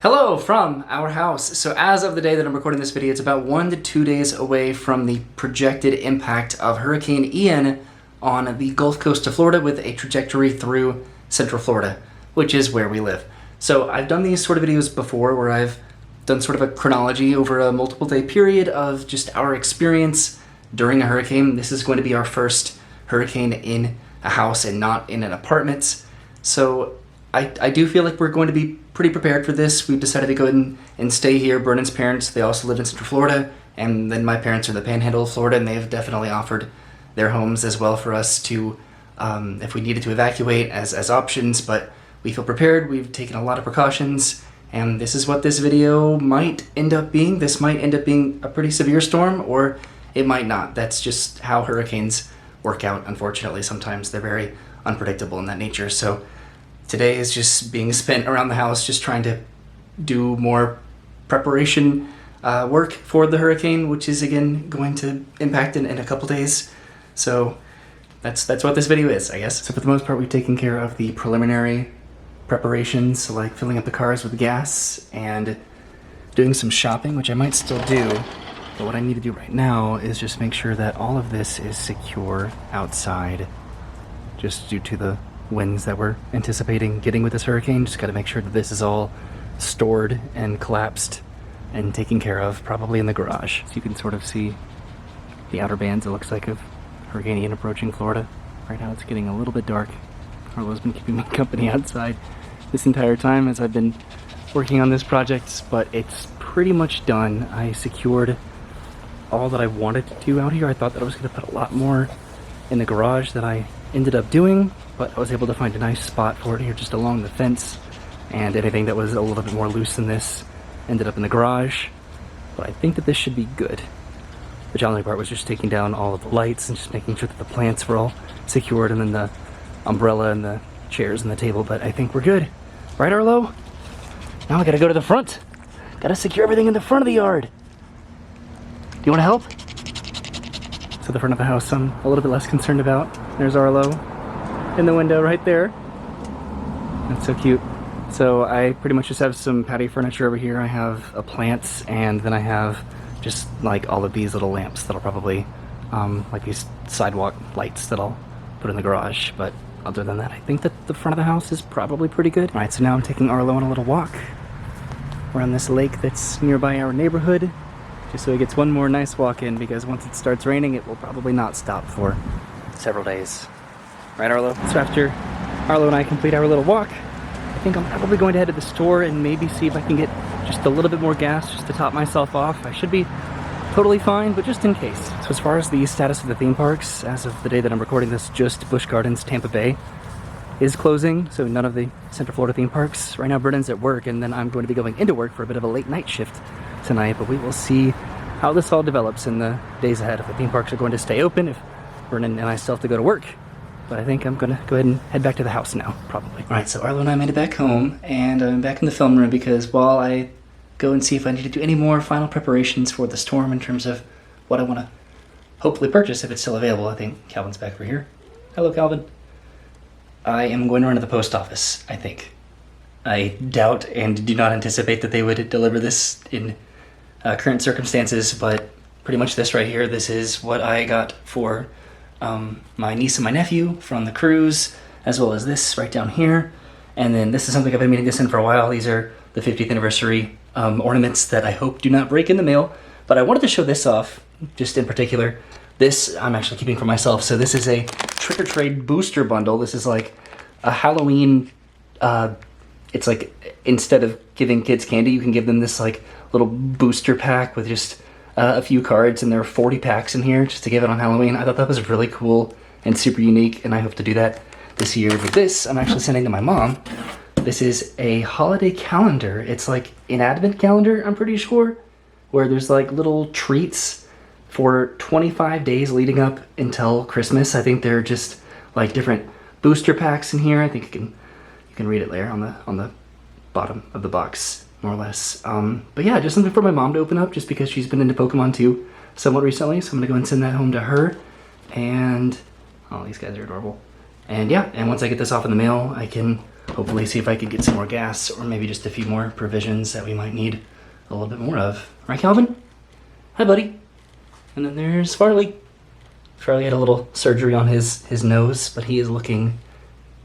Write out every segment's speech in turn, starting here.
Hello from our house. So as of the day that I'm recording this video, it's about 1 to 2 days away from the projected impact of Hurricane Ian on the Gulf Coast of Florida with a trajectory through Central Florida, which is where we live. So I've done these sort of videos before where I've done sort of a chronology over a multiple day period of just our experience during a hurricane. This is going to be our first hurricane in a house and not in an apartment. So I do feel like we're going to be pretty prepared for this. We've decided to go ahead and stay here. Brennan's parents, they also live in Central Florida, and then my parents are in the Panhandle of Florida, and they've definitely offered their homes as well for us to, if we needed to evacuate as options, but we feel prepared. We've taken a lot of precautions, and this is what this video might end up being. This might end up being a pretty severe storm, or it might not. That's just how hurricanes work out, unfortunately. Sometimes they're very unpredictable in that nature. So today is just being spent around the house just trying to do more preparation work for the hurricane, which is again going to impact in a couple days. So that's what this video is, I guess. So for the most part, we've taken care of the preliminary preparations, like filling up the cars with gas and doing some shopping, which I might still do. But what I need to do right now is just make sure that all of this is secure outside, just due to the winds that we're anticipating getting with this hurricane. Just got to make sure that this is all stored and collapsed and taken care of, probably in the garage. So you can sort of see the outer bands, it looks like, of Hurricane Ian approaching Florida. Right now it's getting a little bit dark. Harlow's been keeping me company outside this entire time as I've been working on this project, but it's pretty much done. I secured all that I wanted to do out here. I thought that I was going to put a lot more in the garage than I ended up doing, but I was able to find a nice spot for it here just along the fence, and anything that was a little bit more loose than this ended up in the garage. But I think that this should be good. The challenging part was just taking down all of the lights and just making sure that the plants were all secured, and then the umbrella and the chairs and the table, but I think we're good. Right, Arlo? Now I gotta go to the front. Gotta secure everything in the front of the yard. Do you wanna help? So the front of the house I'm a little bit less concerned about. There's Arlo in the window right there. That's so cute. So I pretty much just have some patio furniture over here. I have a plants, and then I have just like all of these little lamps that'll probably, like these sidewalk lights that I'll put in the garage. But other than that, I think that the front of the house is probably pretty good. All right, so now I'm taking Arlo on a little walk around this lake that's nearby our neighborhood, just so he gets one more nice walk in, because once it starts raining, it will probably not stop for several days. Right, Arlo? So after Arlo and I complete our little walk, I think I'm probably going to head to the store and maybe see if I can get just a little bit more gas just to top myself off. I should be totally fine, but just in case. So as far as the status of the theme parks, as of the day that I'm recording this, just Busch Gardens Tampa Bay is closing, so none of the Central Florida theme parks. Right now Brennan's at work, and then I'm going to be going into work for a bit of a late night shift tonight, but we will see how this all develops in the days ahead. If the theme parks are going to stay open, if Brennan and I still have to go to work. But I think I'm gonna go ahead and head back to the house now, probably. All right, so Arlo and I made it back home, and I'm back in the film room because while I go and see if I need to do any more final preparations for the storm in terms of what I want to hopefully purchase if it's still available. I think Calvin's back over here. Hello, Calvin. I am going to run to the post office, I think. I doubt and do not anticipate that they would deliver this in current circumstances, but pretty much this right here, this is what I got for my niece and my nephew from the cruise, as well as this right down here. And then this is something I've been meaning to send for a while. These are the 50th anniversary ornaments that I hope do not break in the mail. But I wanted to show this off, just in particular. This I'm actually keeping for myself. So this is a Trick or Trade booster bundle. This is like a Halloween, it's like instead of giving kids candy, you can give them this like little booster pack with just a few cards, and there are 40 packs in here just to give it on Halloween. I thought that was really cool and super unique, and I hope to do that this year. But this I'm actually sending to my mom. This is a holiday calendar. It's like an advent calendar, I'm pretty sure, where there's like little treats for 25 days leading up until Christmas. I think they're just like different booster packs in here. I think you can read it there on the bottom of the box, more or less. But yeah, just something for my mom to open up, just because she's been into Pokemon too somewhat recently. So I'm gonna go and send that home to her. And oh, these guys are adorable. And yeah, and once I get this off in the mail, I can hopefully see if I could get some more gas or maybe just a few more provisions that we might need a little bit more of. Right, Calvin? Hi, buddy. And then there's Farley. Farley had a little surgery on his nose, but he is looking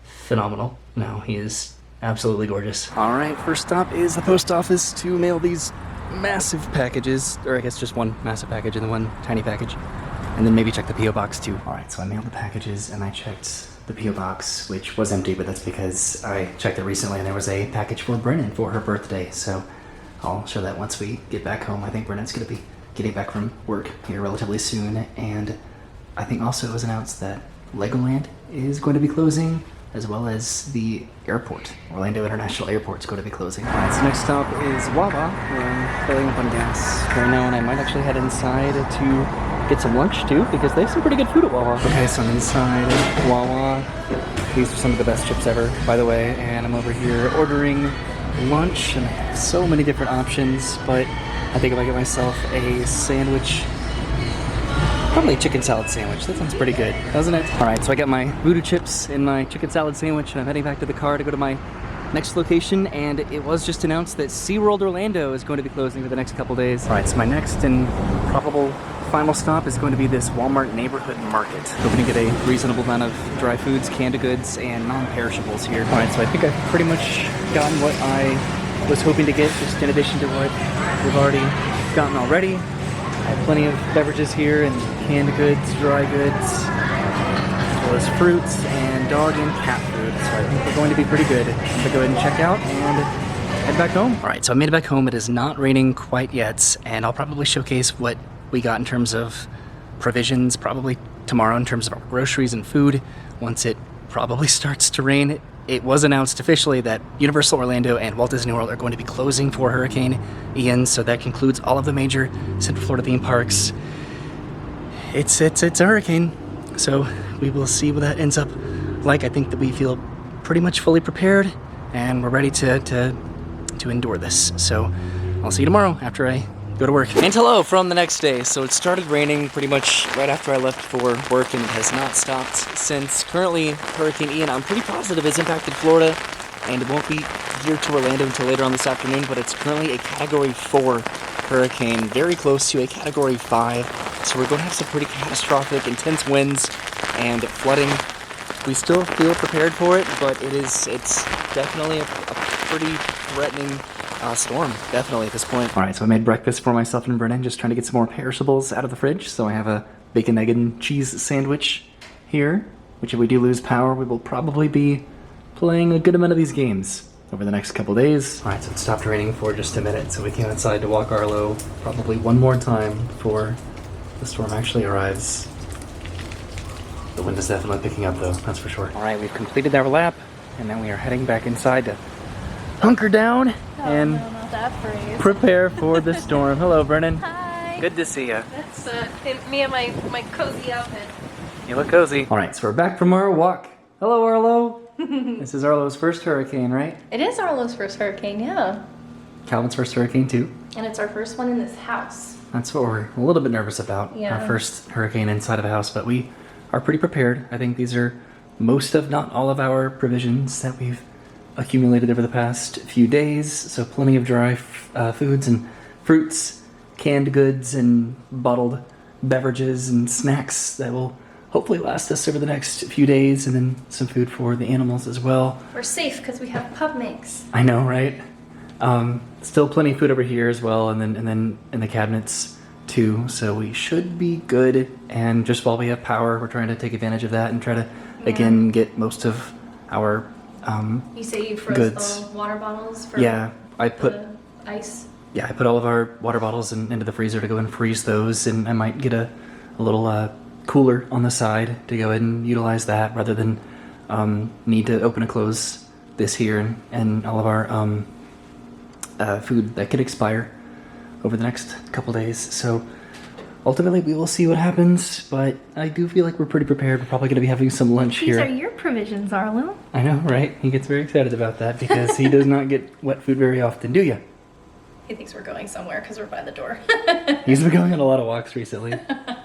phenomenal now. He is absolutely gorgeous. All right, first stop is the post office to mail these massive packages, or I guess just one massive package and then one tiny package, and then maybe check the P.O. box too. All right, so I mailed the packages and I checked the P.O. box, which was empty, but that's because I checked it recently and there was a package for Brennan for her birthday, so I'll show that once we get back home. I think Brennan's gonna be getting back from work here relatively soon, and I think also it was announced that Legoland is going to be closing, as well as the airport. Orlando International Airport is going to be closing. All right, so next stop is Wawa, where I'm filling up on gas right now, and I might actually head inside to get some lunch too, because they have some pretty good food at Wawa. Okay, so I'm inside Wawa. These are some of the best chips ever, by the way, and I'm over here ordering lunch, and I have so many different options, but I think if I get myself a sandwich, probably a chicken salad sandwich. That sounds pretty good, doesn't it? All right, so I got my voodoo chips in my chicken salad sandwich, and I'm heading back to the car to go to my next location, and it was just announced that SeaWorld Orlando is going to be closing for the next couple days. All right, so my next and probable final stop is going to be this Walmart neighborhood market. Hoping to get a reasonable amount of dry foods, canned goods, and non-perishables here. All right, so I think I've pretty much gotten what I was hoping to get, just in addition to what we've already gotten already. I have plenty of beverages here and canned goods, dry goods, as well as fruits and dog and cat food. So I think we're going to be pretty good. I'm gonna go ahead and check out and head back home. All right, so I made it back home. It is not raining quite yet, and I'll probably showcase what we got in terms of provisions probably tomorrow in terms of our groceries and food once it probably starts to rain. It was announced officially that Universal Orlando and Walt Disney World are going to be closing for Hurricane Ian, so that concludes all of the major Central Florida theme parks. It's a hurricane, so we will see what that ends up like. I think that we feel pretty much fully prepared, and we're ready to endure this. So I'll see you tomorrow after I go to work. And hello from the next day. So it started raining pretty much right after I left for work, and it has not stopped since. Currently, Hurricane Ian, I'm pretty positive, has impacted Florida, and it won't be here to Orlando until later on this afternoon, but it's currently a Category 4 hurricane, very close to a Category 5. So we're going to have some pretty catastrophic, intense winds and flooding. We still feel prepared for it, but it's definitely a pretty threatening storm, definitely at this point. All right, so I made breakfast for myself and Brennan, just trying to get some more perishables out of the fridge. So I have a bacon, egg, and cheese sandwich here, which if we do lose power, we will probably be playing a good amount of these games over the next couple days. All right, so it stopped raining for just a minute, so we came outside to walk Arlo probably one more time before the storm actually arrives. The wind is definitely picking up though, that's for sure. All right, we've completed our lap, and now we are heading back inside to hunker down and not that phrase. Prepare for the storm. Hello, Brennan. Hi. Good to see you. That's me and my cozy outfit. You look cozy. All right, so we're back from our walk. Hello, Arlo. This is Arlo's first hurricane, right? It is Arlo's first hurricane, yeah. Calvin's first hurricane, too. And it's our first one in this house. That's what we're a little bit nervous about. Yeah. Our first hurricane inside of a house, but we are pretty prepared. I think these are most of, not all of our provisions that we've accumulated over the past few days. So plenty of dry foods and fruits, canned goods, and bottled beverages and snacks that will hopefully last us over the next few days, and then some food for the animals as well. We're safe because we have pub mix. I know, right? Still plenty of food over here as well, and then in the cabinets too. So we should be good. And just while we have power, we're trying to take advantage of that and try to again get most of our You say you froze goods. the water bottles for I put the ice? Yeah, I put all of our water bottles into the freezer to go and freeze those, and I might get a little cooler on the side to go ahead and utilize that rather than need to open and close this here and all of our food that could expire over the next couple days. So ultimately we will see what happens, but I do feel like we're pretty prepared. We're probably going to be having some lunch here. These are your provisions, Arlo. I know, right? He gets very excited about that because he does not get wet food very often, do you? He thinks we're going somewhere because we're by the door. He's been going on a lot of walks recently,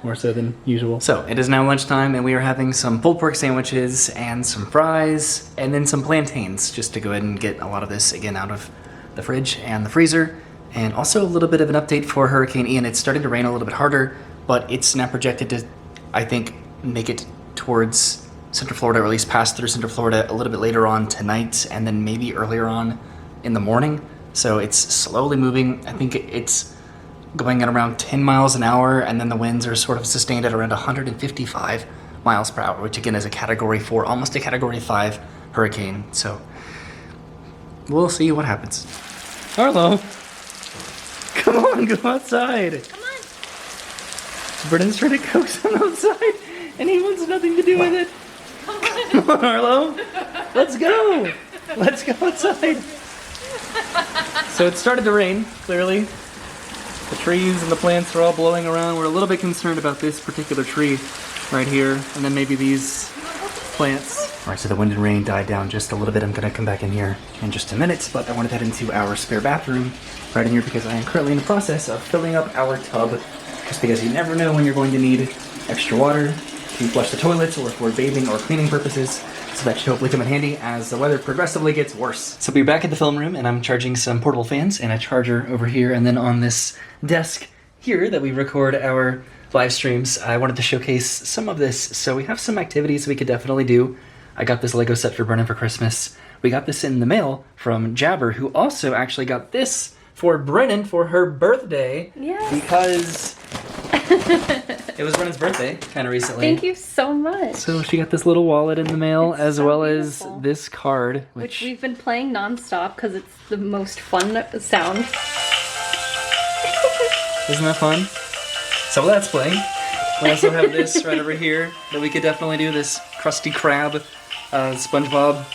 more so than usual. So it is now lunchtime and we are having some pulled pork sandwiches and some fries and then some plantains just to go ahead and get a lot of this again out of the fridge and the freezer. And also a little bit of an update for Hurricane Ian. It's starting to rain a little bit harder, but it's now projected to, I think, make it towards Central Florida, or at least pass through Central Florida a little bit later on tonight and then maybe earlier on in the morning. So it's slowly moving. I think it's going at around 10 miles an hour, and then the winds are sort of sustained at around 155 miles per hour, which again is a Category 4, almost a Category 5 hurricane. So we'll see what happens. Arlo, come on, go outside. Come on. Brennan's trying to coax him outside, and he wants nothing to do with it. Come on, Arlo. Let's go. Let's go outside. So it started to rain, clearly. The trees and the plants are all blowing around. We're a little bit concerned about this particular tree right here, and then maybe these plants. All right, so the wind and rain died down just a little bit. I'm gonna come back in here in just a minute, but I wanted to head into our spare bathroom right in here because I am currently in the process of filling up our tub, just because you never know when you're going to need extra water to flush the toilets or for bathing or cleaning purposes. So that should hopefully come in handy as the weather progressively gets worse. So we're back at the film room and I'm charging some portable fans and a charger over here, and then on this desk here that we record our live streams, I wanted to showcase some of this. So we have some activities we could definitely do. I got this Lego set for Brennan for Christmas. We got this in the mail from Jabber, who also actually got this for Brennan for her birthday. Yes. Because it was Brennan's birthday kind of recently. Thank you so much. So she got this little wallet in the mail, It's as so well beautiful. as this card, Which we've been playing nonstop because it's the most fun sound. isn't that fun? So that's playing. We also have this right over here that we could definitely do, this Krusty Krab SpongeBob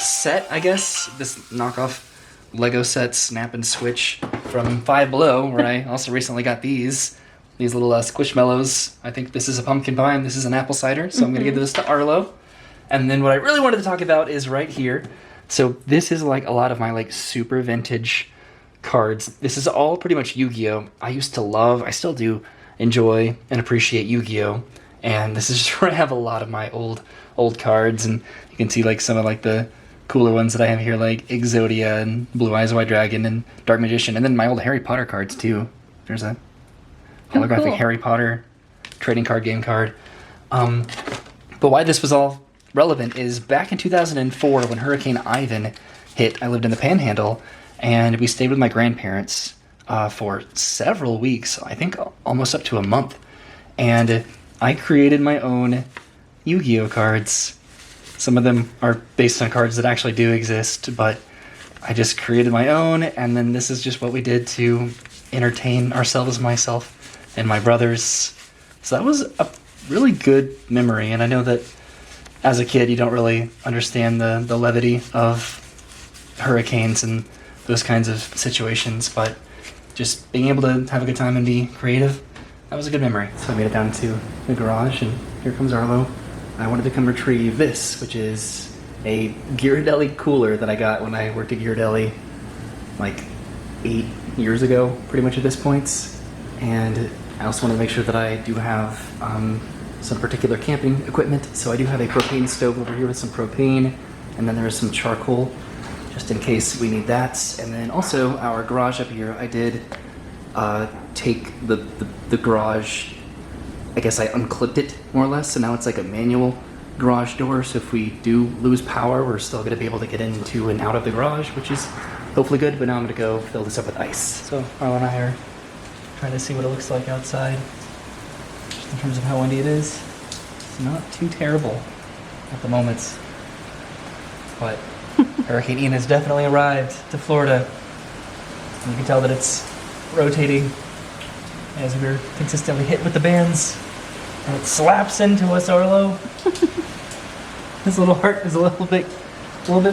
set, I guess. This knockoff Lego set, Snap and Switch from Five Below, where I also recently got these little Squishmallows. I think this is a pumpkin pie and this is an apple cider, so I'm gonna give this to Arlo. And then what I really wanted to talk about is right here. So this is like a lot of my like super vintage cards. This is all pretty much Yu-Gi-Oh! I used to love, I still do enjoy and appreciate Yu-Gi-Oh! And this is just where I have a lot of my old cards, and you can see like some of like the cooler ones that I have here, like Exodia and Blue Eyes White Dragon and Dark Magician, and then my old Harry Potter cards too. There's a holographic cool. Harry Potter trading card game card. But why this was all relevant is back in 2004 when Hurricane Ivan hit, I lived in the Panhandle, and we stayed with my grandparents for several weeks, I think almost up to a month. And I created my own Yu-Gi-Oh! Cards. Some of them are based on cards that actually do exist, but I just created my own, and then this is just what we did to entertain ourselves, myself and my brothers. So that was a really good memory, and I know that as a kid you don't really understand the levity of hurricanes and those kinds of situations, but just being able to have a good time and be creative, that was a good memory. So I made it down to the garage, and here comes Arlo. I wanted to come retrieve this, which is a Ghirardelli cooler that I got when I worked at Ghirardelli like 8 years ago, pretty much at this point. And I also want to make sure that I do have some particular camping equipment. So I do have a propane stove over here with some propane, and then there is some charcoal just in case we need that. And then also our garage up here, I did take the garage, I guess I unclipped it more or less, so now it's like a manual garage door, so if we do lose power, we're still going to be able to get into and out of the garage, which is hopefully good. But now I'm going to go fill this up with ice. So Arlo and I are trying to see what it looks like outside, just in terms of how windy it is. It's not too terrible at the moment, but Hurricane Ian has definitely arrived to Florida. And you can tell that it's rotating as we're consistently hit with the bands, and it slaps into us, Arlo. His little heart is a little bit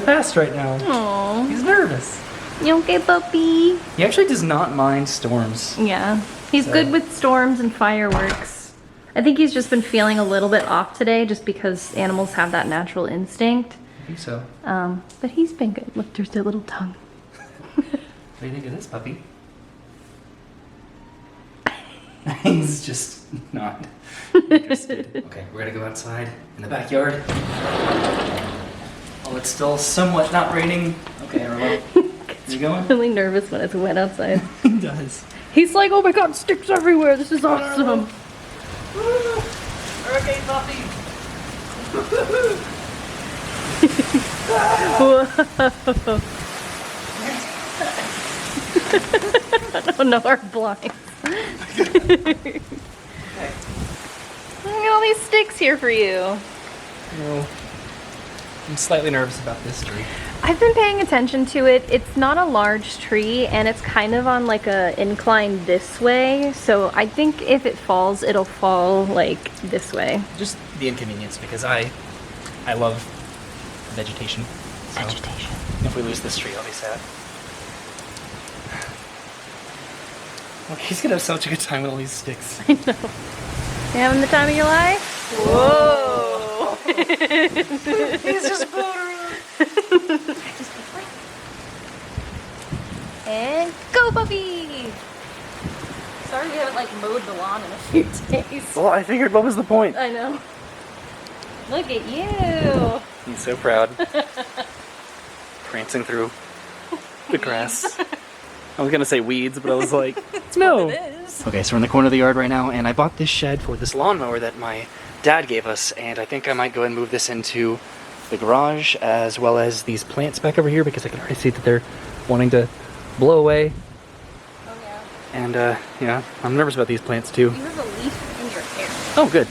fast right now. Aww. He's nervous. You okay, puppy? He actually does not mind storms. Yeah. He's good with storms and fireworks. I think he's just been feeling a little bit off today just because animals have that natural instinct. I think so. But he's been good. Look, there's that little tongue. What do you think of this, puppy? He's just not interested. Okay, we're gonna go outside in the backyard. Oh, it's still somewhat not raining. Okay, Arlo, you going? I'm really nervous when it's wet outside. He does. He's like, oh my god, sticks everywhere. This is awesome. Hurricane puppy. Whoa. Oh no, our blinds. Okay. Look at all these sticks here for you. Well, I'm slightly nervous about this tree. I've been paying attention to it. It's not a large tree and it's kind of on like a incline this way. So I think if it falls, it'll fall like this way. Just the inconvenience because I love vegetation. So Vegetation. if we lose this tree, I'll be sad. Well, he's gonna have such a good time with all these sticks. I know. You having the time of your life? Whoa! He's just bothering. And go, puppy! Sorry we haven't like mowed the lawn in a few days. Well, I figured what was the point? I know. Look at you! He's so proud. Prancing through the grass. I was gonna say weeds, but I was like, no. It is. Okay, so we're in the corner of the yard right now, and I bought this shed for this lawnmower that my dad gave us, and I think I might go and move this into the garage, as well as these plants back over here, because I can already see that they're wanting to blow away. Oh yeah. And, yeah, I'm nervous about these plants too. You have a leaf in your hair. Oh, good.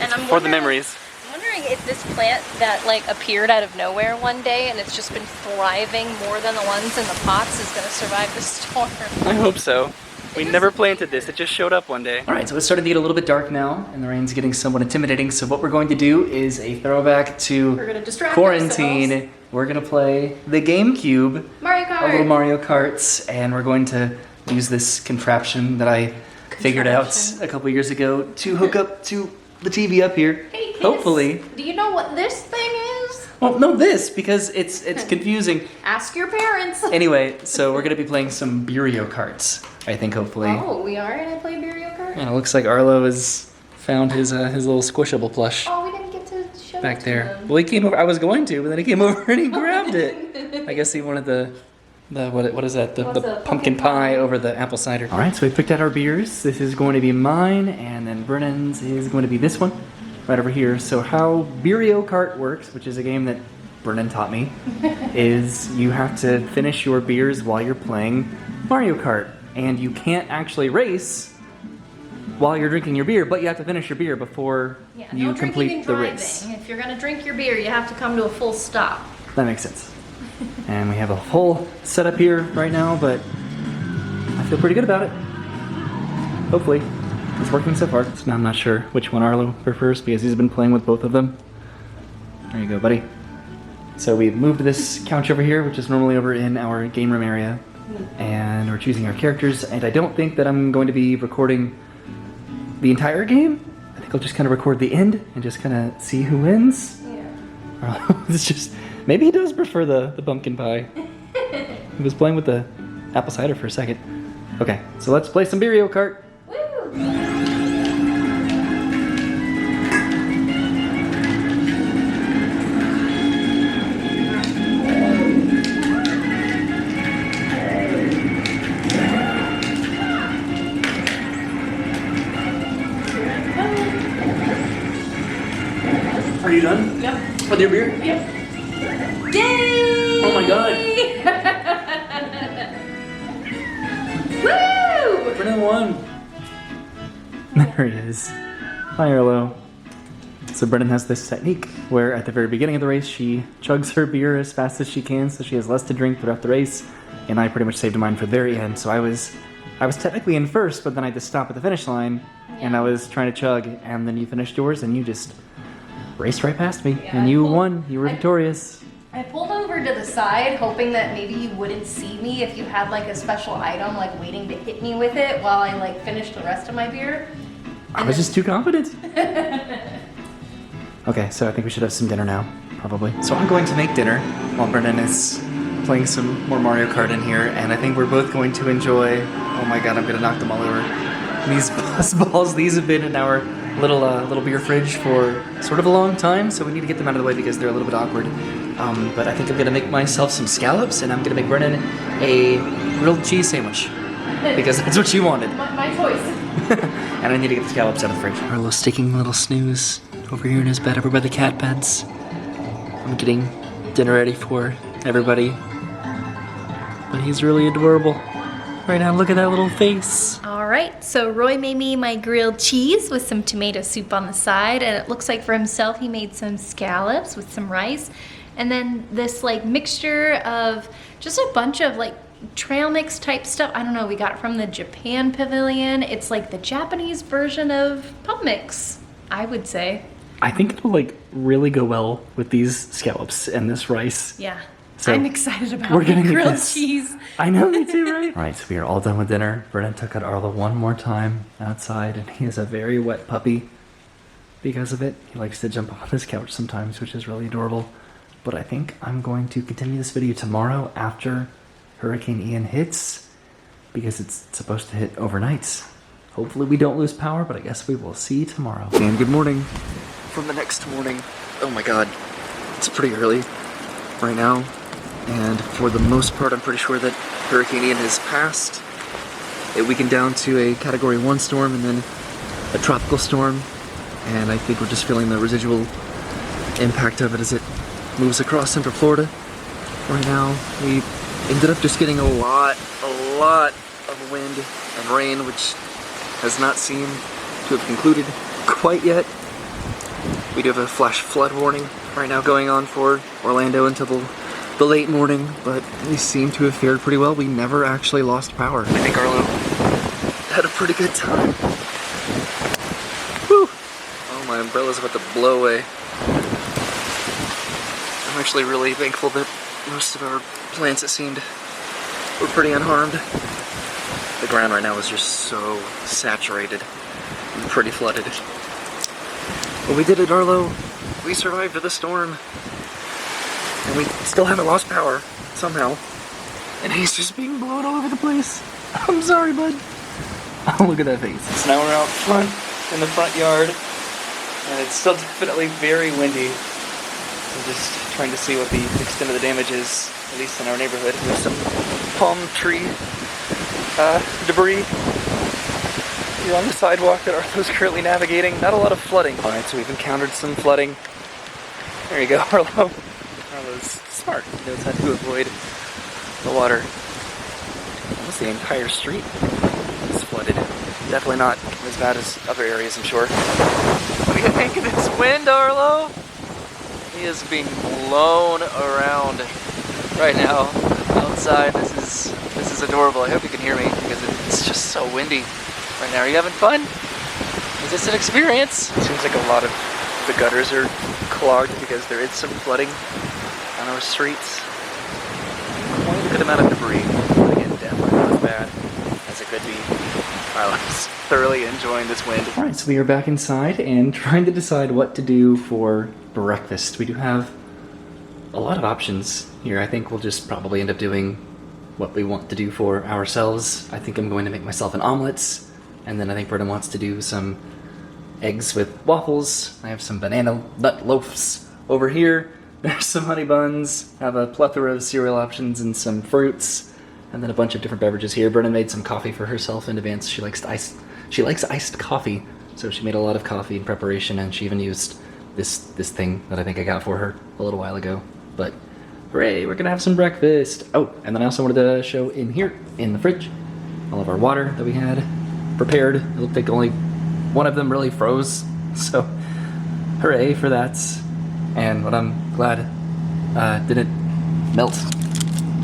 And I'm For the memories. I'm wondering if this plant that like appeared out of nowhere one day and it's just been thriving more than the ones in the pots is going to survive the storm. I hope so. We never planted this, it just showed up one day. All right, so it's starting to get a little bit dark now, and the rain's getting somewhat intimidating, so what we're going to do is a throwback to We're gonna distract quarantine. ourselves. We're gonna play the GameCube, Mario a little Kart! Mario Karts, and we're going to use this contraption that I figured out Contraption. a couple years ago to hook up to the TV up here. Hey, kids, Hopefully. do you know what this thing is? Well, no, this, because it's confusing. Ask your parents. Anyway, so we're gonna be playing some Mario Karts, I think, hopefully. Oh, we are gonna play Mario Kart? And it looks like Arlo has found his little squishable plush Oh, we didn't get to show back it to there. them. Well, he came over. I was going to, but then he came over and he grabbed it. I guess he wanted the what is that? The What's pumpkin a pumpkin pie pie? over the apple cider. All right, so we picked out our beers. This is going to be mine, and then Brennan's is going to be this one, right over here. So how Mario Kart works, which is a game that Brennan taught me, is you have to finish your beers while you're playing Mario Kart, and you can't actually race while you're drinking your beer, but you have to finish your beer before Yeah, you no drinking complete and the driving. race. If you're gonna drink your beer, you have to come to a full stop. That makes sense. And we have a whole setup here right now, but I feel pretty good about it. Hopefully. It's working so far. So now I'm not sure which one Arlo prefers because he's been playing with both of them. There you go, buddy. So we've moved this couch over here, which is normally over in our game room area. And we're choosing our characters, and I don't think that I'm going to be recording the entire game. I think I'll just kind of record the end and just kind of see who wins. Yeah. It's just, maybe he does prefer the pumpkin pie. He was playing with the apple cider for a second. Okay, so let's play some Mario Kart. Woo! Are you done? Yep. With your beer? Yep. Yay! Oh my god. Woo! Brennan won. There he is. Hi, Arlo. So Brennan has this technique where at the very beginning of the race she chugs her beer as fast as she can so she has less to drink throughout the race, and I pretty much saved mine for the very end. So I was technically in first, but then I had to stop at the finish line and I was trying to chug, and then you finished yours and you just raced right past me, Yeah, and I you pulled- won. You were victorious. I pulled over to the side, hoping that maybe you wouldn't see me if you had like a special item, like waiting to hit me with it while I like finished the rest of my beer. I was just too confident. Okay, so I think we should have some dinner now, probably. So I'm going to make dinner while Brennan is playing some more Mario Kart in here, and I think we're both going to enjoy. Oh my god, I'm gonna knock them all over. These buzz balls, these have been in our little beer fridge for sort of a long time, so we need to get them out of the way because they're a little bit awkward. But I think I'm gonna make myself some scallops, and I'm gonna make Brennan a grilled cheese sandwich because that's what she wanted. My choice. And I need to get the scallops out of the fridge. Arlo's taking a little snooze over here in his bed over by the cat beds. I'm getting dinner ready for everybody. But he's really adorable. Right now, look at that little face. All right, so Roy made me my grilled cheese with some tomato soup on the side, and it looks like for himself he made some scallops with some rice, and then this like mixture of just a bunch of like trail mix type stuff. I don't know, we got it from the Japan Pavilion. It's like the Japanese version of pub mix, I would say. I think it'll like really go well with these scallops and this rice. Yeah. So I'm excited about we're gonna the get grilled this. cheese. I know, me too, right? All right, so we are all done with dinner. Brennan took out Arlo one more time outside, and he is a very wet puppy because of it. He likes to jump on his couch sometimes, which is really adorable. But I think I'm going to continue this video tomorrow after Hurricane Ian hits, because it's supposed to hit overnight. Hopefully we don't lose power, but I guess we will see tomorrow. And good morning from the next morning. Oh my god, it's pretty early right now. And for the most part, I'm pretty sure that Hurricane Ian has passed. It weakened down to a Category 1 storm and then a tropical storm. And I think we're just feeling the residual impact of it as it moves across Central Florida. Right now, we ended up just getting a lot of wind and rain, which has not seemed to have concluded quite yet. We do have a flash flood warning right now going on for Orlando until the late morning, but we seem to have fared pretty well. We never actually lost power. I think Arlo had a pretty good time. Whew! Oh, my umbrella's about to blow away. I'm actually really thankful that most of our plants, it seemed, were pretty unharmed. The ground right now is just so saturated and pretty flooded. But we did it, Arlo. We survived the storm. And we still haven't lost power, somehow. And he's just being blown all over the place. I'm sorry, bud. Oh, look at that face. So now we're out front, in the front yard. And it's still definitely very windy. We're just trying to see what the extent of the damage is, at least in our neighborhood. There's some palm tree debris here on the sidewalk that Arlo's currently navigating. Not a lot of flooding. Alright, so we've encountered some flooding. There you go, Arlo. Arlo's smart. He knows how to avoid the water. Almost the entire street is flooded. Definitely not as bad as other areas, I'm sure. What do you think of this wind, Arlo? He is being blown around right now outside. This is adorable. I hope you can hear me because it's just so windy right now. Are you having fun? Is this an experience? It seems like a lot of the gutters are clogged because there is some flooding on our streets. Quite a good amount of debris. But again, definitely not as bad as it could be. I was thoroughly enjoying this wind. Alright, so we are back inside and trying to decide what to do for breakfast. We do have a lot of options here. I think we'll just probably end up doing what we want to do for ourselves. I think I'm going to make myself an omelet, and then I think Brennan wants to do some eggs with waffles. I have some banana nut loaves over here. There's some honey buns. I have a plethora of cereal options and some fruits, and then a bunch of different beverages here. Brennan made some coffee for herself in advance. She likes iced coffee, so she made a lot of coffee in preparation, and she even used this thing that I think I got for her a little while ago. But hooray, we're gonna have some breakfast. Oh, and then I also wanted to show in here, in the fridge, all of our water that we had prepared. It looked like only one of them really froze, so hooray for that. And what I'm glad didn't melt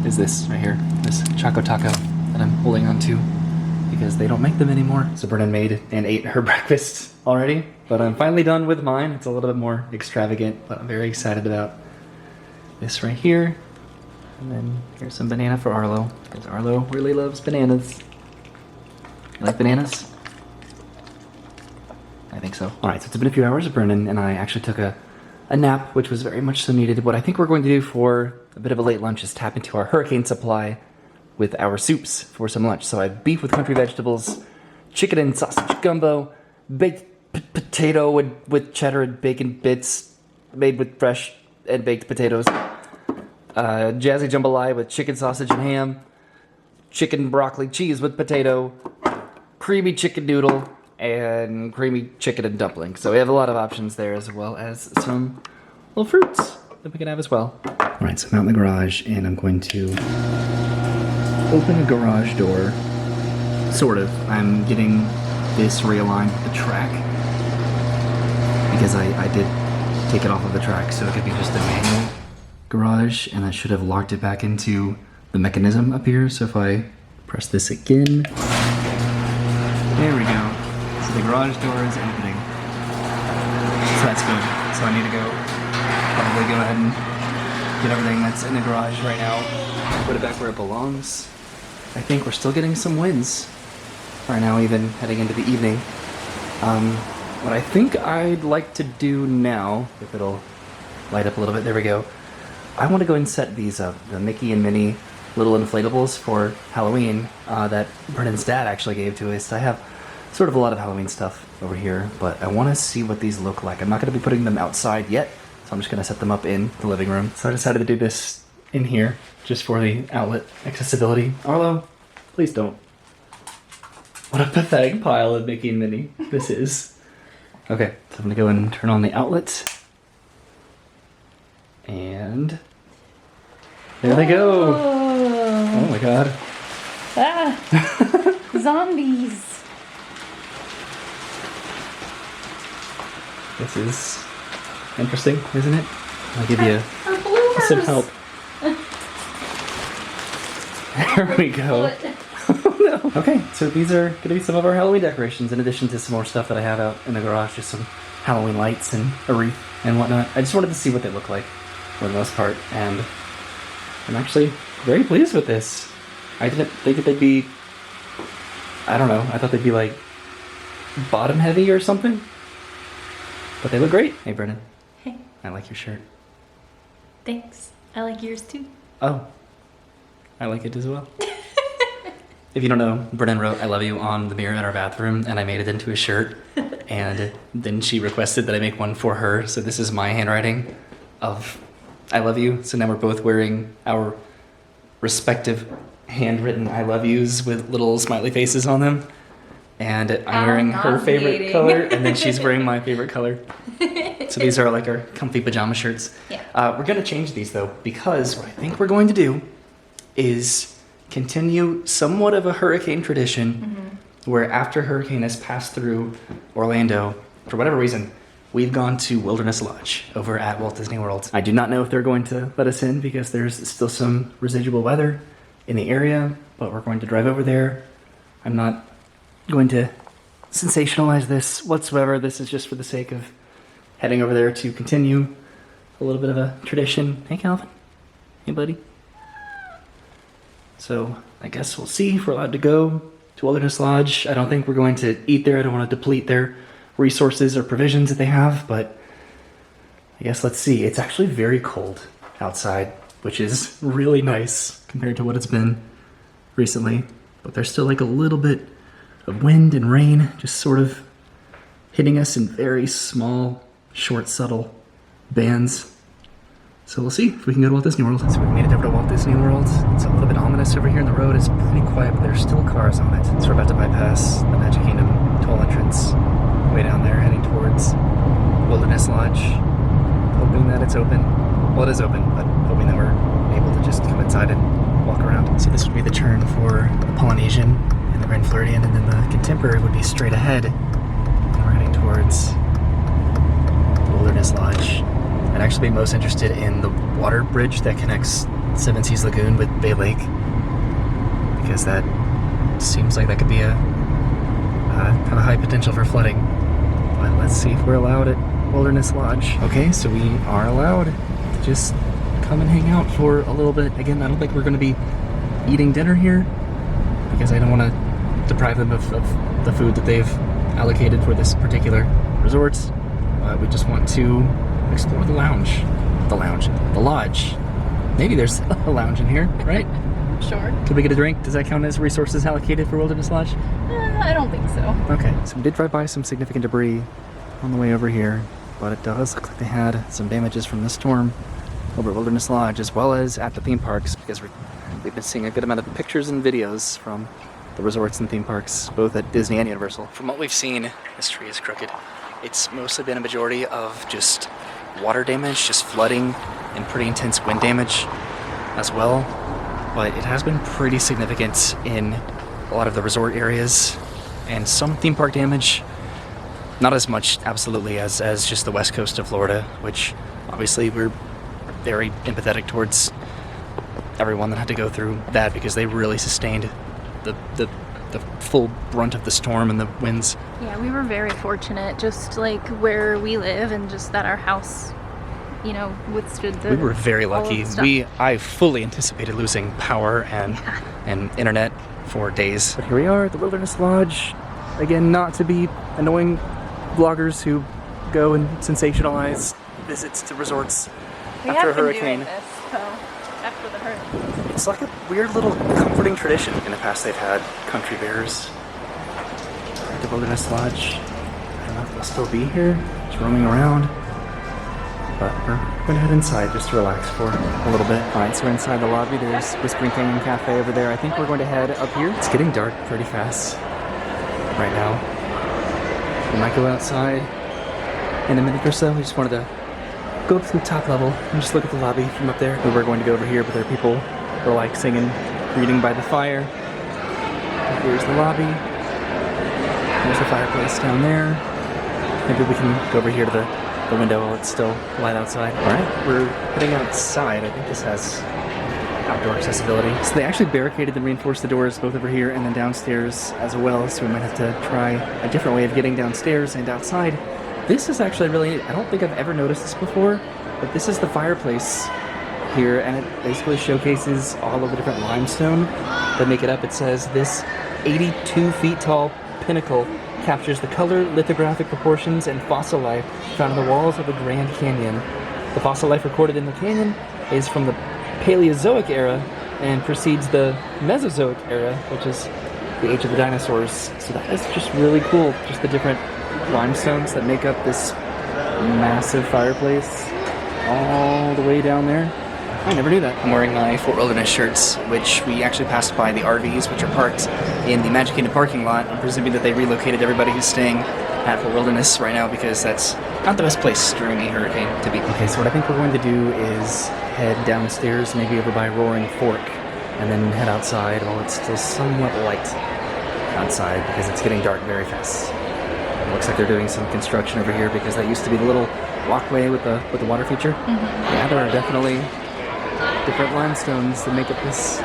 is this right here, this Choco Taco that I'm holding on to because they don't make them anymore. So Brennan made and ate her breakfast already, but I'm finally done with mine. It's a little bit more extravagant, but I'm very excited about this right here. And then here's some banana for Arlo, because Arlo really loves bananas. You like bananas? I think so. Alright, so it's been a few hours. Brennan and I actually took a nap, which was very much so needed. What I think we're going to do for a bit of a late lunch is tap into our hurricane supply with our soups for some lunch. So I have beef with country vegetables, chicken and sausage gumbo, baked potato with cheddar and bacon bits made with fresh and baked potatoes, jazzy jambalaya with chicken sausage and ham, chicken broccoli cheese with potato, creamy chicken noodle, and creamy chicken and dumpling. So we have a lot of options there, as well as some little fruits that we can have as well. All right, so I'm out in the garage and I'm going to open a garage door. Sort of. I'm getting this realigned with the track because I did take it off of the track, so it could be just a manual garage, and I should have locked it back into the mechanism up here. So if I press this again, there we go. So the garage door is opening. So that's good. So I need to probably go ahead and get everything that's in the garage right now, put it back where it belongs. I think we're still getting some winds right now, even heading into the evening. What I think I'd like to do now, if it'll light up a little bit, there we go. I want to go and set these up, the Mickey and Minnie little inflatables for Halloween that Brennan's dad actually gave to us. I have sort of a lot of Halloween stuff over here, but I want to see what these look like. I'm not going to be putting them outside yet, so I'm just going to set them up in the living room. So I decided to do this in here, just for the outlet accessibility. Arlo, please don't. What a pathetic pile of Mickey and Minnie this is. Okay, so I'm gonna go and turn on the outlet. And there they go. Oh my god. Ah, zombies. This is interesting, isn't it? I'll give you some help. There we go. Oh no. Okay, so these are going to be some of our Halloween decorations, in addition to some more stuff that I have out in the garage, just some Halloween lights and a wreath and whatnot. I just wanted to see what they look like for the most part, and I'm actually very pleased with this. I didn't think that they'd be, I don't know, I thought they'd be like bottom heavy or something, but they look great. Hey Brennan. Hey. I like your shirt. Thanks. I like yours too. Oh, I like it as well. If you don't know, Brennan wrote "I love you" on the mirror in our bathroom, and I made it into a shirt. And then she requested that I make one for her. So this is my handwriting of "I love you." So now we're both wearing our respective handwritten "I love yous" with little smiley faces on them. And I'm wearing her favorite color, and then she's wearing my favorite color. So these are like our comfy pajama shirts. Yeah. We're going to change these though, because what I think we're going to do is continue somewhat of a hurricane tradition, where after hurricane has passed through Orlando, for whatever reason, we've gone to Wilderness Lodge over at Walt Disney World. I do not know if they're going to let us in because there's still some residual weather in the area, but we're going to drive over there. I'm not going to sensationalize this whatsoever. This is just for the sake of heading over there to continue a little bit of a tradition. Hey Calvin. Hey buddy. So I guess we'll see if we're allowed to go to Wilderness Lodge. I don't think we're going to eat there. I don't want to deplete their resources or provisions that they have, but I guess let's see. It's actually very cold outside, which is really nice compared to what it's been recently. But there's still like a little bit of wind and rain just sort of hitting us in very small, short, subtle bands. So we'll see if we can go to Walt Disney World. So we've made it over to Walt Disney World. It's a little bit ominous over here, and the road is pretty quiet, but there's still cars on it. So we're about to bypass the Magic Kingdom toll entrance way down there, heading towards Wilderness Lodge, hoping that it's open. Well, it is open, but hoping that we're able to just come inside and walk around. So this would be the turn for the Polynesian and the Grand Floridian, and then the Contemporary would be straight ahead. And we're heading towards Wilderness Lodge. I'd actually be most interested in the water bridge that connects Seven Seas Lagoon with Bay Lake, because that seems like that could be a kind of high potential for flooding. But let's see if we're allowed at Wilderness Lodge. Okay, so we are allowed to just come and hang out for a little bit. Again, I don't think we're going to be eating dinner here, because I don't want to deprive them of the food that they've allocated for this particular resort. We just want to explore the lodge. Maybe there's a lounge in here, right? Sure. Could we get a drink? Does that count as resources allocated for Wilderness Lodge? I don't think so. Okay, so we did drive by some significant debris on the way over here, but it does look like they had some damages from the storm over at Wilderness Lodge, as well as at the theme parks, because we've been seeing a good amount of pictures and videos from the resorts and theme parks, both at Disney and Universal. From what we've seen, this tree is crooked. It's mostly been a majority of just water damage, just flooding and pretty intense wind damage as well. But it has been pretty significant in a lot of the resort areas and some theme park damage. Not as much, absolutely, as just the west coast of Florida, which obviously we're very empathetic towards everyone that had to go through that, because they really sustained the full brunt of the storm and the winds. Yeah, we were very fortunate, just like where we live and just that our house, you know, withstood the... We were very all of lucky. the stuff. I fully anticipated losing power and internet for days. But here we are at the Wilderness Lodge. Again, not to be annoying vloggers who go and sensationalize visits to resorts after a hurricane. After the hurricane. It's like a weird little comforting tradition. In the past, they've had country bears at the Wilderness Lodge. I don't know if they'll still be here, just roaming around. But we're going to head inside just to relax for a little bit. Alright, so we're inside the lobby. There's Whispering Canyon Cafe over there. I think we're going to head up here. It's getting dark pretty fast right now. We might go outside in a minute or so. We just wanted to go up to the top level and just look at the lobby from up there. We were going to go over here, but there are people who are like singing, reading by the fire. Here's the lobby. There's the fireplace down there. Maybe we can go over here to the window while it's still light outside. Alright, we're heading outside. I think this has outdoor accessibility. So they actually barricaded and reinforced the doors both over here and then downstairs as well, so we might have to try a different way of getting downstairs and outside. This is actually really neat. I don't think I've ever noticed this before, but this is the fireplace here, and it basically showcases all of the different limestone that make it up. It says this 82 feet tall pinnacle captures the color, lithographic proportions, and fossil life found in the walls of the Grand Canyon. The fossil life recorded in the canyon is from the Paleozoic era and precedes the Mesozoic era, which is the age of the dinosaurs. So that is just really cool, just the different limestones that make up this massive fireplace all the way down there. I never knew that. I'm wearing my Fort Wilderness shirts, which we actually passed by the RVs, which are parked in the Magic Kingdom parking lot. I'm presuming that they relocated everybody who's staying at Fort Wilderness right now, because that's not the best place during a hurricane to be. Okay, so what I think we're going to do is head downstairs, maybe over by Roaring Fork, and then head outside while it's still somewhat light outside, because it's getting dark very fast. It looks like they're doing some construction over here, because that used to be the little walkway with the water feature. Yeah, there are definitely different limestones that make up this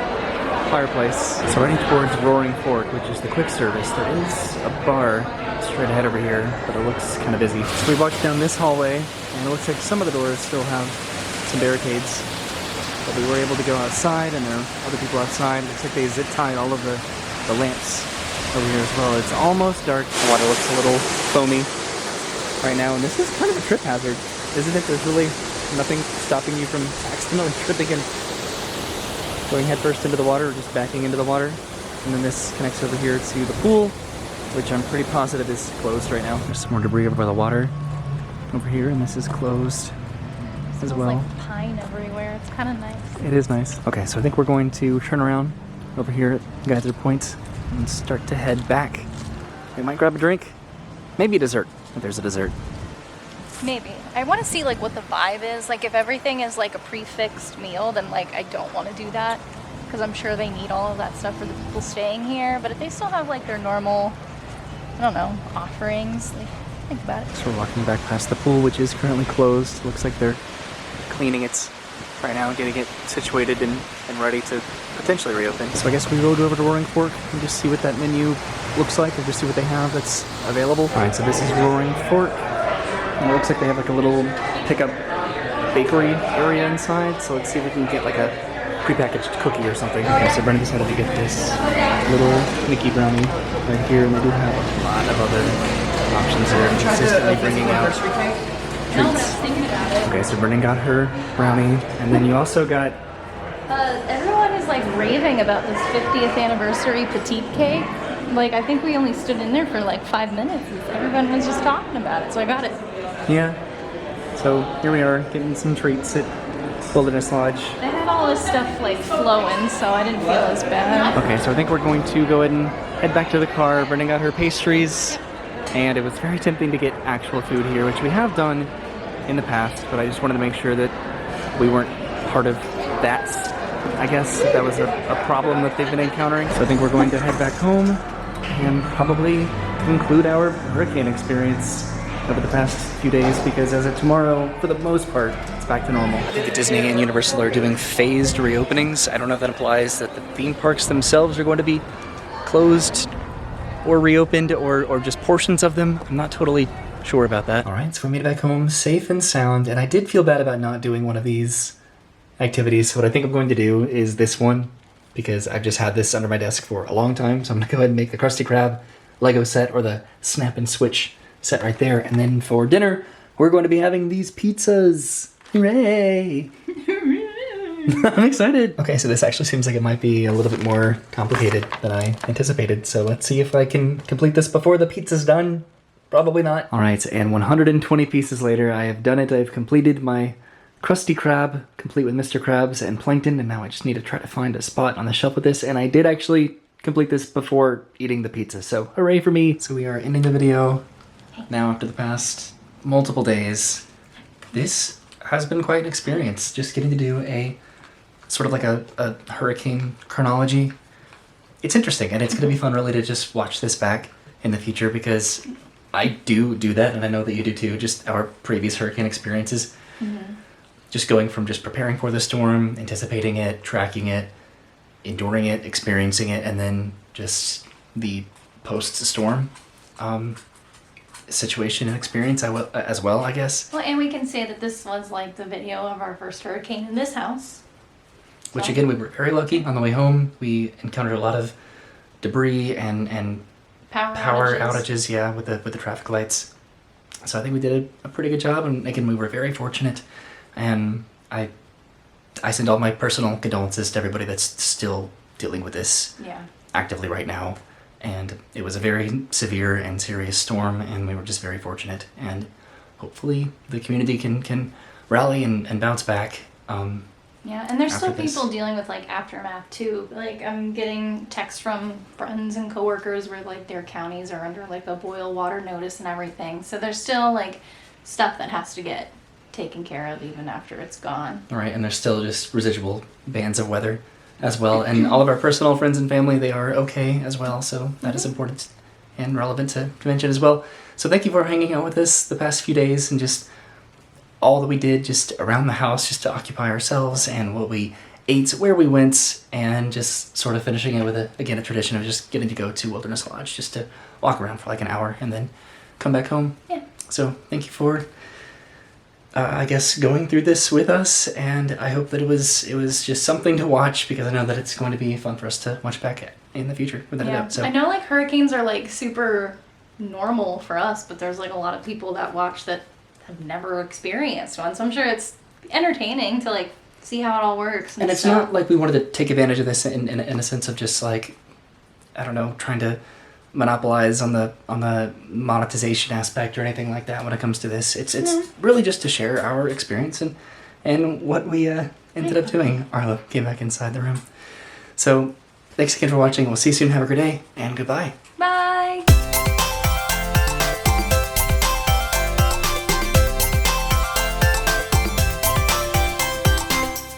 fireplace. So heading towards Roaring Fork, which is the quick service, there is a bar straight ahead over here, but it looks kind of busy. So we walked down this hallway, and it looks like some of the doors still have some barricades, but we were able to go outside, and there are other people outside. It looks like they zip tied all of the lamps over here as well. It's almost dark. The water looks a little foamy right now, and this is kind of a trip hazard, isn't it? There's really nothing stopping you from accidentally tripping and going headfirst into the water, or just backing into the water. And then this connects over here to the pool, which I'm pretty positive is closed right now. There's some more debris over by the water over here, and this is closed as well. Like pine everywhere. It's kind of nice. It is nice. Okay, so I think we're going to turn around over here at Geyser Point and start to head back. We might grab a drink, maybe a dessert, if there's a dessert. Maybe. I want to see like what the vibe is. Like if everything is like a prefixed meal, then like I don't want to do that, because I'm sure they need all of that stuff for the people staying here. But if they still have like their normal, I don't know, offerings, like think about it. So we're walking back past the pool, which is currently closed. Looks like they're cleaning it right now, getting it situated and ready to potentially reopen. So I guess we rode over to Roaring Fork and just see what that menu looks like, or just see what they have that's available. Alright, so this is Roaring Fork. And it looks like they have like a little pickup bakery area inside, so let's see if we can get like a prepackaged cookie or something. Okay, so Brennan decided to get this little Mickey brownie right here, and they do have a lot of other options here, consistently bringing out treats. Okay, so Brennan got her brownie, and then you also got... Everyone is was like raving about this 50th anniversary petite cake. Like, I think we only stood in there for like 5 minutes. Everyone was just talking about it, so I got it. Yeah. So here we are getting some treats at Wilderness Lodge. They had all this stuff like flowing, so I didn't feel as bad. Okay, so I think we're going to go ahead and head back to the car. Brendan got her pastries, and it was very tempting to get actual food here, which we have done in the past, but I just wanted to make sure that we weren't part of that. I guess that was a problem that they've been encountering. So I think we're going to head back home and probably conclude our hurricane experience over the past few days, because as of tomorrow, for the most part, it's back to normal. I think Disney and Universal are doing phased reopenings. I don't know if that implies that the theme parks themselves are going to be closed or reopened, or just portions of them. I'm not totally sure about that. All right, so we made it back home safe and sound, and I did feel bad about not doing one of these activities. So what I think I'm going to do is this one, because I've just had this under my desk for a long time. So I'm gonna go ahead and make the Krusty Krab Lego set, or the Snap and Switch set right there. And then for dinner, we're going to be having these pizzas. Hooray! I'm excited. Okay, so this actually seems like it might be a little bit more complicated than I anticipated. So let's see if I can complete this before the pizza's done. Probably not. All right, and 120 pieces later, I have done it. I've completed my Krusty Krab, complete with Mr. Krabs and Plankton, and now I just need to try to find a spot on the shelf with this, and I did actually complete this before eating the pizza, so hooray for me. So we are ending the video now after the past multiple days. This has been quite an experience, just getting to do a sort of like a hurricane chronology. It's interesting, and it's going to be fun really to just watch this back in the future, because I do that, and I know that you do too, just our previous hurricane experiences. Mm-hmm. Just going from just preparing for the storm, anticipating it, tracking it, enduring it, experiencing it, and then just the post-storm situation and experience as well, I guess. Well, and we can say that this was like the video of our first hurricane in this house. Which again, we were very lucky. On the way home, we encountered a lot of debris and power outages, yeah, with the traffic lights. So I think we did a pretty good job, and again, we were very fortunate. And I send all my personal condolences to everybody that's still dealing with this actively right now. And it was a very severe and serious storm, and we were just very fortunate. And hopefully the community can rally and bounce back. Yeah, and there's still people dealing with like aftermath too. Like, I'm getting texts from friends and coworkers where like their counties are under like a boil water notice and everything. So there's still like stuff that has to get taken care of even after it's gone. All right, and there's still just residual bands of weather as well. And all of our personal friends and family, they are okay as well. So that is important and relevant to mention as well. So thank you for hanging out with us the past few days, and just all that we did just around the house just to occupy ourselves, and what we ate, where we went, and just sort of finishing it with a tradition of just getting to go to Wilderness Lodge just to walk around for like an hour and then come back home. Yeah. So thank you for I guess going through this with us, and I hope that it was just something to watch, because I know that it's going to be fun for us to watch back in the future, without a doubt. So I know like hurricanes are like super normal for us, but there's like a lot of people that watch that have never experienced one, so I'm sure it's entertaining to like see how it all works. And it's not like we wanted to take advantage of this in a sense of just like, I don't know, trying to monopolize on the monetization aspect or anything like that when it comes to this. It's really just to share our experience and what we ended up doing. Arlo came back inside the room. So thanks again for watching. We'll see you soon. Have a great day, and goodbye. Bye.